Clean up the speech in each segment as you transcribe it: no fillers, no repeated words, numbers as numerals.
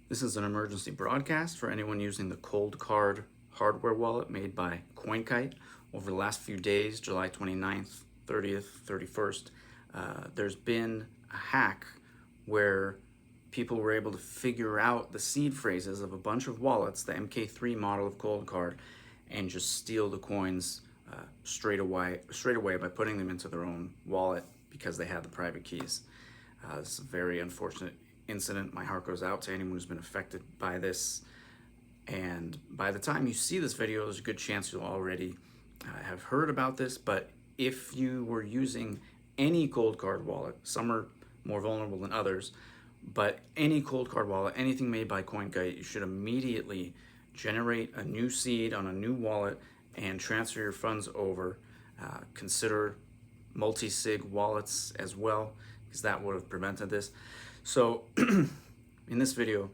This is an emergency broadcast for anyone using the ColdCard hardware wallet made by CoinKite. Over the last few days, July 29th, 30th, 31st, there's been a hack where people were able to figure out the seed phrases of a bunch of wallets, the MK3 model of ColdCard, and just steal the coins straight away by putting them into their own wallet because they had the private keys. This is a very unfortunate incident. My heart goes out to anyone who's been affected by this. And by the time you see this video, there's a good chance you'll already have heard about this. But if you were using any ColdCard wallet, some are more vulnerable than others, but any ColdCard wallet, anything made by CoinKite, you should immediately generate a new seed on a new wallet and transfer your funds over. Consider multi-sig wallets as well, because that would have prevented this. So in this video,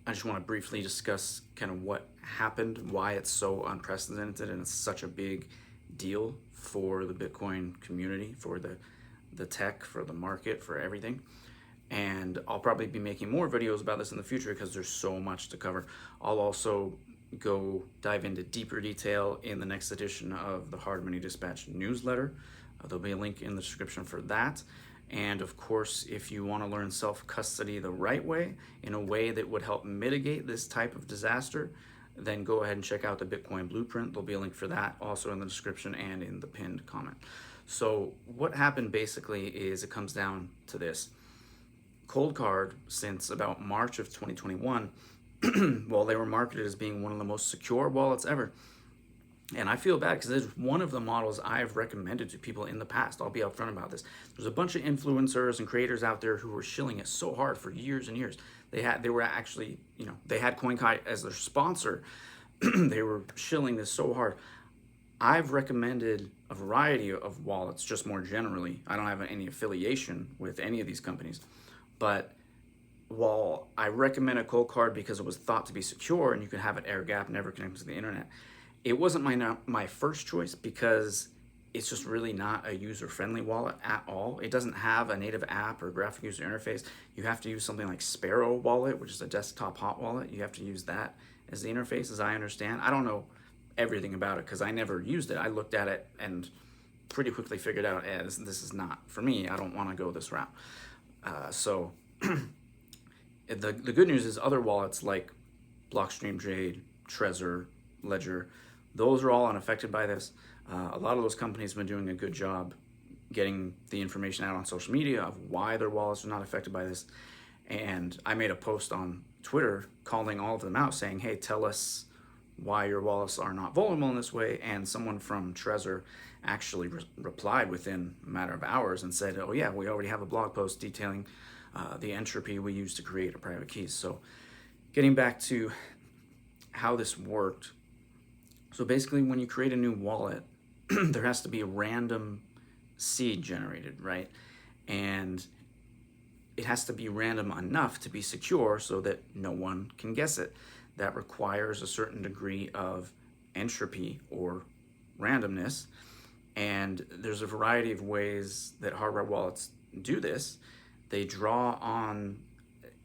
I just want to briefly discuss kind of what happened, why it's so unprecedented, and it's such a big deal for the Bitcoin community, for the tech, for the market, for everything. And I'll probably be making more videos about this in the future because there's so much to cover. I'll also go dive into deeper detail in the next edition of the Hard Money Dispatch newsletter. There'll be a link in the description for that. And of course, if you want to learn self-custody the right way, in a way that would help mitigate this type of disaster, then go ahead and check out the Bitcoin Blueprint. There'll be a link for that also in the description and in the pinned comment. So what happened basically is it comes down to this. ColdCard, since about March of 2021, well, they were marketed as being one of the most secure wallets ever. And I feel bad because it's one of the models I've recommended to people in the past. I'll be upfront about this. There's a bunch of influencers and creators out there who were shilling it so hard for years and years. They were actually, they had CoinKite as their sponsor. They were shilling this so hard. I've recommended a variety of wallets just more generally. I don't have any affiliation with any of these companies. But while I recommend a ColdCard because it was thought to be secure and you could have it air gap, never connected to the internet, it wasn't my first choice because it's just really not a user-friendly wallet at all. It doesn't have a native app or graphic user interface. You have to use something like Sparrow Wallet, which is a desktop hot wallet. You have to use that as the interface, as I understand. I don't know everything about it because I never used it. I looked at it and pretty quickly figured out, this is not for me. I don't want to go this route. So the good news is other wallets like Blockstream Jade, Trezor, Ledger, those are all unaffected by this. A lot of those companies have been doing a good job getting the information out on social media of why their wallets are not affected by this. And I made a post on Twitter calling all of them out saying, hey, tell us why your wallets are not vulnerable in this way. And someone from Trezor actually replied within a matter of hours and said, oh yeah, we already have a blog post detailing the entropy we use to create a private key. So getting back to how this worked. So basically when you create a new wallet, there has to be a random seed generated, right? And it has to be random enough to be secure so that no one can guess it. That requires a certain degree of entropy or randomness. And there's a variety of ways that hardware wallets do this. They draw on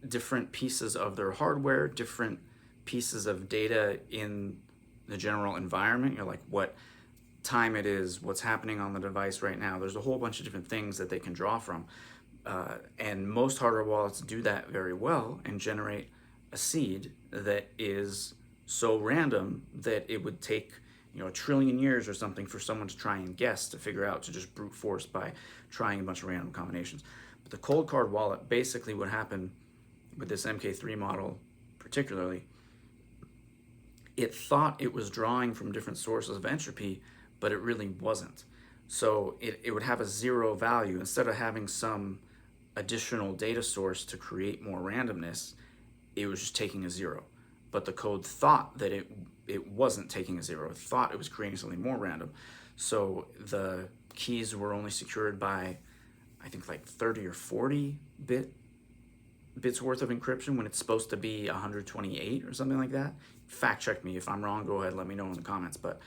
different pieces of their hardware, different pieces of data in the general environment, like what time it is, what's happening on the device right now. There's a whole bunch of different things that they can draw from. And most hardware wallets do that very well and generate a seed that is so random that it would take a trillion years or something for someone to try and guess, to figure out, to just brute force by trying a bunch of random combinations. But the ColdCard wallet, basically what happened with this MK3 model particularly, it thought it was drawing from different sources of entropy, but it really wasn't. So it would have a zero value. Instead of having some additional data source to create more randomness, it was just taking a zero. But the code thought that it wasn't taking a zero. It thought it was creating something more random. So the keys were only secured by, I think, like 30 or 40 bits worth of encryption when it's supposed to be 128 or something like that. Fact check me if I'm wrong. Go ahead, let me know in the comments. But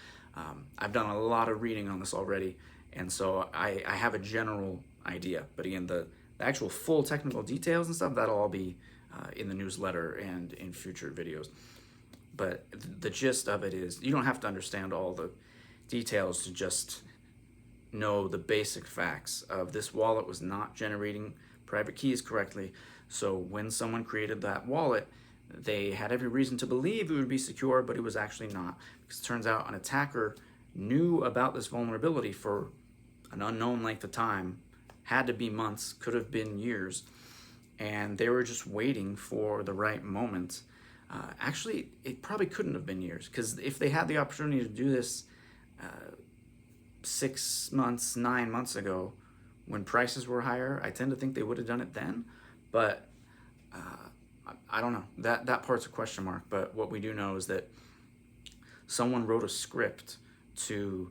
I've done a lot of reading on this already, and so I have a general idea. But again, the actual full technical details and stuff, that'll all be in the newsletter and in future videos. But the gist of it is, you don't have to understand all the details to just know the basic facts of this wallet was not generating private keys correctly. So when someone created that wallet, they had every reason to believe it would be secure, but it was actually not. Because it turns out an attacker knew about this vulnerability for an unknown length of time, had to be months, could have been years, and they were just waiting for the right moment. Actually, it probably couldn't have been years, because if they had the opportunity to do this 6 months, 9 months ago, when prices were higher, I tend to think they would have done it then. But I don't know. That part's a question mark. But what we do know is that someone wrote a script to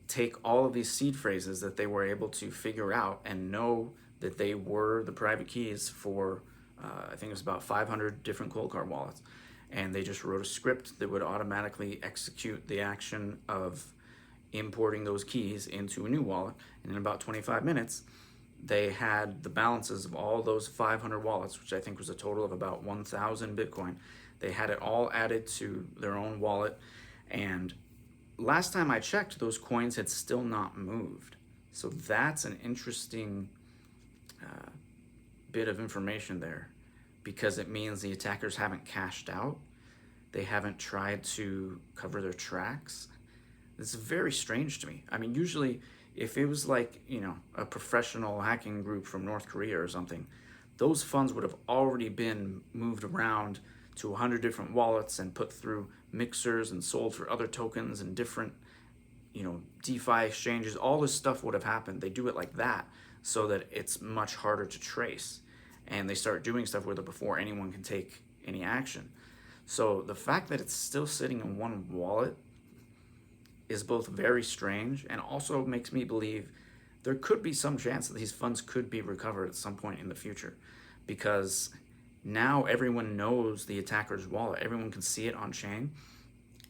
take all of these seed phrases that they were able to figure out and know that they were the private keys for, I think it was about 500 different ColdCard wallets. And they just wrote a script that would automatically execute the action of importing those keys into a new wallet. And in about 25 minutes, they had the balances of all those 500 wallets, which I think was a total of about 1,000 Bitcoin. They had it all added to their own wallet. And last time I checked, those coins had still not moved. So that's an interesting bit of information there, because it means the attackers haven't cashed out. They haven't tried to cover their tracks. It's very strange to me. I mean, usually if it was like, a professional hacking group from North Korea or something, those funds would have already been moved around to 100 different wallets and put through mixers and sold for other tokens and different, DeFi exchanges. All this stuff would have happened. They do it like that so that it's much harder to trace. And they start doing stuff with it before anyone can take any action. So the fact that it's still sitting in one wallet is both very strange and also makes me believe there could be some chance that these funds could be recovered at some point in the future, because now everyone knows the attacker's wallet. Everyone can see it on chain.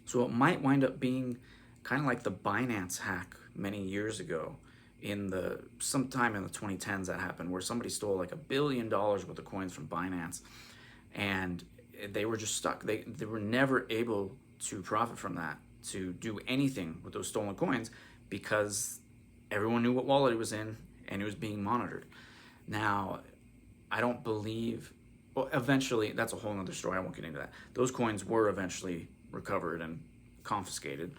So it might wind up being kind of like the Binance hack many years ago, sometime in the 2010s that happened, where somebody stole like $1 billion worth of coins from Binance, and they were just stuck. They were never able to profit from that, to do anything with those stolen coins, because everyone knew what wallet it was in and it was being monitored. Now, I don't believe, well, eventually, that's a whole nother story. I won't get into that. Those coins were eventually recovered and confiscated.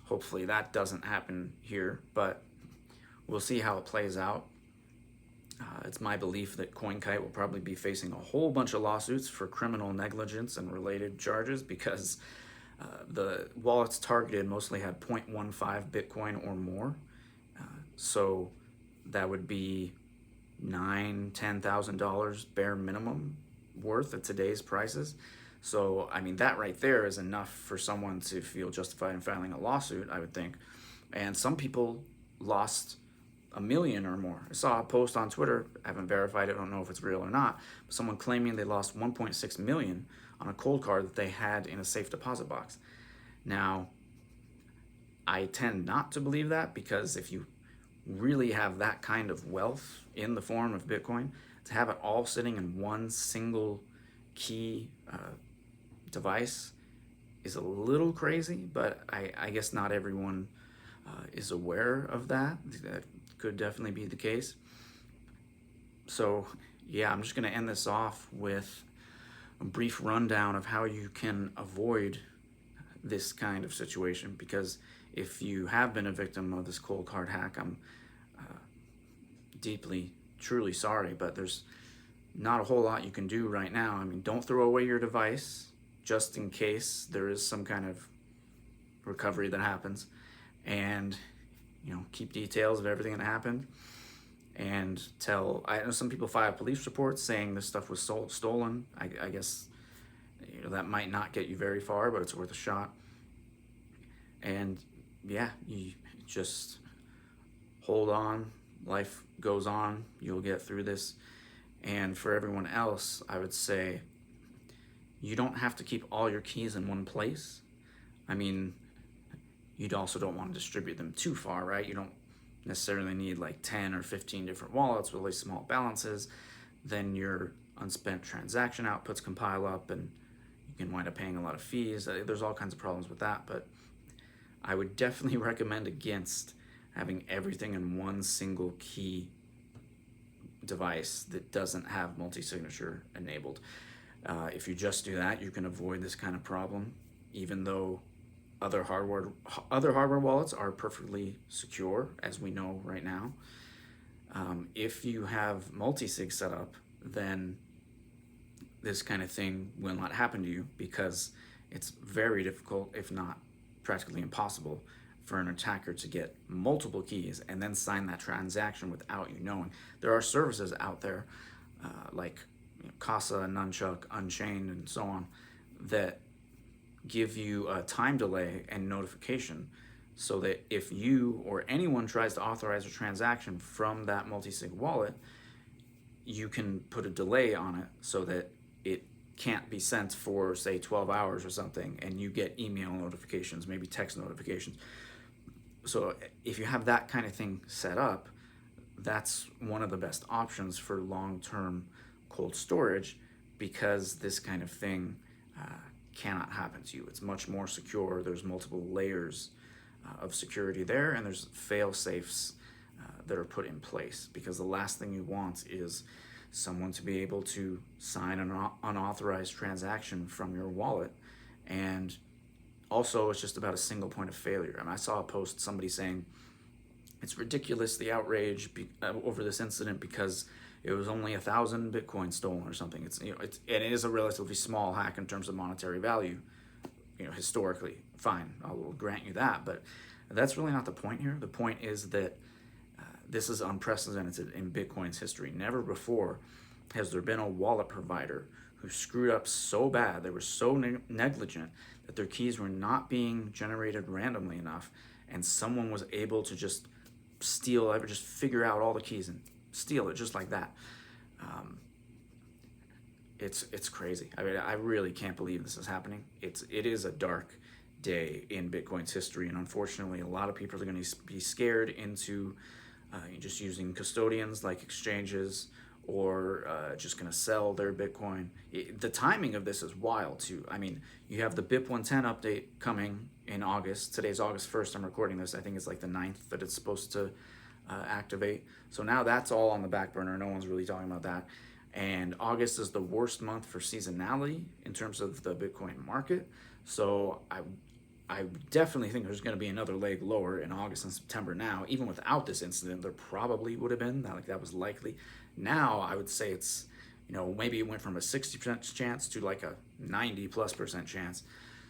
Hopefully that doesn't happen here, but we'll see how it plays out. It's my belief that CoinKite will probably be facing a whole bunch of lawsuits for criminal negligence and related charges, because the wallets targeted mostly had 0.15 Bitcoin or more. So that would be $9,000-$10,000 bare minimum worth at today's prices. So, I mean, that right there is enough for someone to feel justified in filing a lawsuit, I would think. And some people lost $1 million or more. I saw a post on Twitter, I haven't verified it, I don't know if it's real or not, but someone claiming they lost 1.6 million on a ColdCard that they had in a safe deposit box. Now, I tend not to believe that, because if you really have that kind of wealth in the form of Bitcoin, to have it all sitting in one single key device is a little crazy, but I guess not everyone is aware of that. That could definitely be the case. So yeah, I'm just going to end this off with a brief rundown of how you can avoid this kind of situation, because if you have been a victim of this ColdCard hack, I'm deeply, truly sorry, but there's not a whole lot you can do right now. I mean, don't throw away your device just in case there is some kind of recovery that happens, and keep details of everything that happened, and I know some people filed police reports saying this stuff was stolen. I guess that might not get you very far, but it's worth a shot. And yeah, you just hold on, life goes on, you'll get through this. And for everyone else, I would say you don't have to keep all your keys in one place. I mean, you also don't want to distribute them too far, right? You don't necessarily need like 10 or 15 different wallets with really small balances. Then you're unspent transaction outputs can pile up, and you can wind up paying a lot of fees. There's all kinds of problems with that, but I would definitely recommend against having everything in one single key device that doesn't have multi-signature enabled. If you just do that, you can avoid this kind of problem, even though other hardware wallets are perfectly secure, as we know right now. If you have multi-sig set up, then this kind of thing will not happen to you, because it's very difficult, if not practically impossible, for an attacker to get multiple keys and then sign that transaction without you knowing. There are services out there like Casa, Nunchuck, Unchained, and so on, that give you a time delay and notification, so that if you or anyone tries to authorize a transaction from that multi-sig wallet, you can put a delay on it so that it can't be sent for, say, 12 hours or something, and you get email notifications, maybe text notifications. So if you have that kind of thing set up, that's one of the best options for long-term cold storage, because this kind of thing cannot happen to you. It's much more secure. There's multiple layers of security there, and there's fail-safes that are put in place, because the last thing you want is someone to be able to sign an unauthorized transaction from your wallet. And also, it's just about a single point of failure. I mean, I saw a post, somebody saying it's ridiculous, the outrage over this incident, because it was only 1,000 Bitcoin stolen or something. It's, and it is a relatively small hack in terms of monetary value, historically. Fine, I will grant you that, but that's really not the point here. The point is that this is unprecedented in Bitcoin's history. Never before has there been a wallet provider who screwed up so bad, they were so negligent, that their keys were not being generated randomly enough, and someone was able to just just figure out all the keys and steal it just like that. It's crazy. I mean, I really can't believe this is happening. It is a dark day in Bitcoin's history, and unfortunately, a lot of people are going to be scared into just using custodians like exchanges, or just going to sell their Bitcoin. The timing of this is wild too. I mean, you have the BIP 110 update coming in August. Today's August 1st. I'm recording this. I think it's like the 9th that it's supposed to activate. So now that's all on the back burner. No one's really talking about that. And August is the worst month for seasonality in terms of the Bitcoin market. So I definitely think there's going to be another leg lower in August and September. Now, even without this incident, there probably would have been. That was likely. Now, I would say it's, maybe it went from a 60% chance to like a 90+% chance.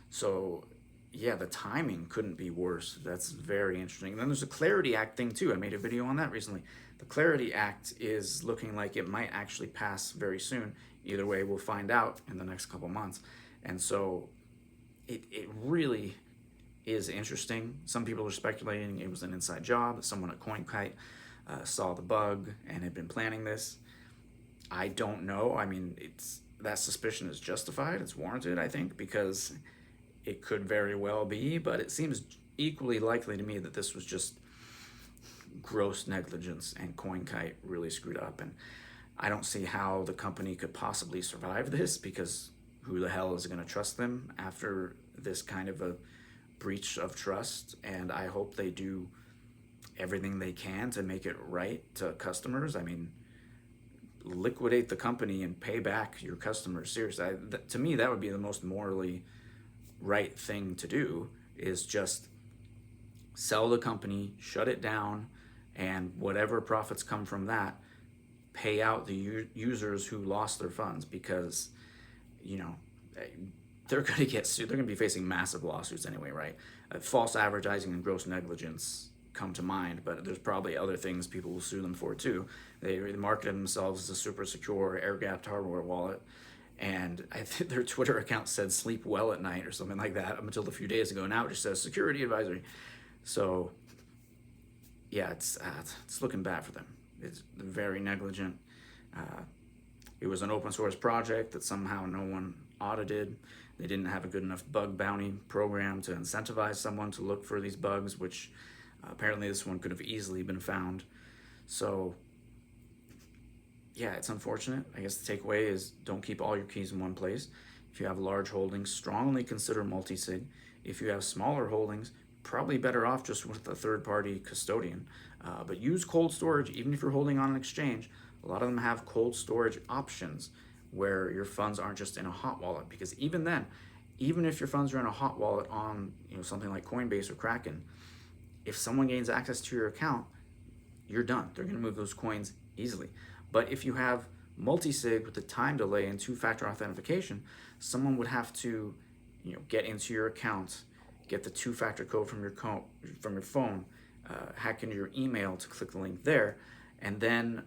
So, yeah, the timing couldn't be worse. That's very interesting. And then there's a Clarity Act thing, too. I made a video on that recently. The Clarity Act is looking like it might actually pass very soon. Either way, we'll find out in the next couple months. And so it really is interesting. Some people are speculating it was an inside job, that someone at CoinKite saw the bug and had been planning this. I don't know. I mean, that suspicion is justified. It's warranted, I think, because it could very well be, but it seems equally likely to me that this was just gross negligence and CoinKite really screwed up. And I don't see how the company could possibly survive this, because who the hell is going to trust them after this kind of a breach of trust? And I hope they do everything they can to make it right to customers. I mean, liquidate the company and pay back your customers. Seriously, to me, that would be the most morally right thing to do, is just sell the company, shut it down, and whatever profits come from that, pay out the users who lost their funds, because they're going to get sued. They're going to be facing massive lawsuits anyway, right? False advertising and gross negligence come to mind, but there's probably other things people will sue them for too. They marketed themselves as a super secure, air-gapped hardware wallet, and I think their Twitter account said "sleep well at night" or something like that up until a few days ago. Now it just says "security advisory." So yeah, it's looking bad for them. It's very negligent. It was an open source project that somehow no one audited. They didn't have a good enough bug bounty program to incentivize someone to look for these bugs, which apparently this one could have easily been found. So yeah, it's unfortunate. I guess the takeaway is don't keep all your keys in one place. If you have large holdings, strongly consider multi-sig. If you have smaller holdings, probably better off just with a third-party custodian. But use cold storage, even if you're holding on an exchange. A lot of them have cold storage options where your funds aren't just in a hot wallet. Because even then, even if your funds are in a hot wallet on something like Coinbase or Kraken, if someone gains access to your account, you're done. They're going to move those coins easily. But if you have multi-sig with the time delay and two-factor authentication, someone would have to get into your account, get the two-factor code from your phone, hack into your email to click the link there, and then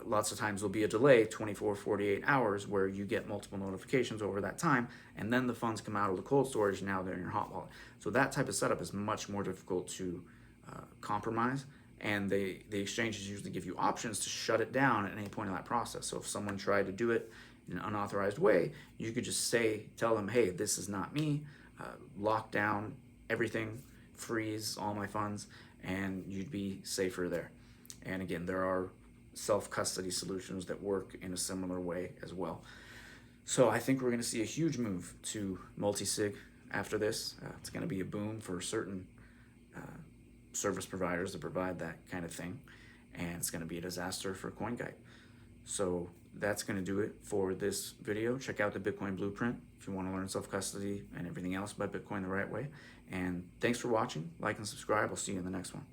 lots of times there'll be a delay, 24, 48 hours, where you get multiple notifications over that time, and then the funds come out of the cold storage, now they're in your hot wallet. So that type of setup is much more difficult to compromise, and the exchanges usually give you options to shut it down at any point in that process. So if someone tried to do it in an unauthorized way, you could just tell them, hey, this is not me, lock down everything, freeze all my funds, and you'd be safer there. And again, there are self-custody solutions that work in a similar way as well. So I think we're going to see a huge move to multi-sig after this. It's going to be a boom for certain service providers that provide that kind of thing, and it's going to be a disaster for CoinKite. So that's going to do it for this video. Check out the Bitcoin Blueprint if you want to learn self-custody and everything else about Bitcoin the right way. And thanks for watching. Like and subscribe. I'll see you in the next one.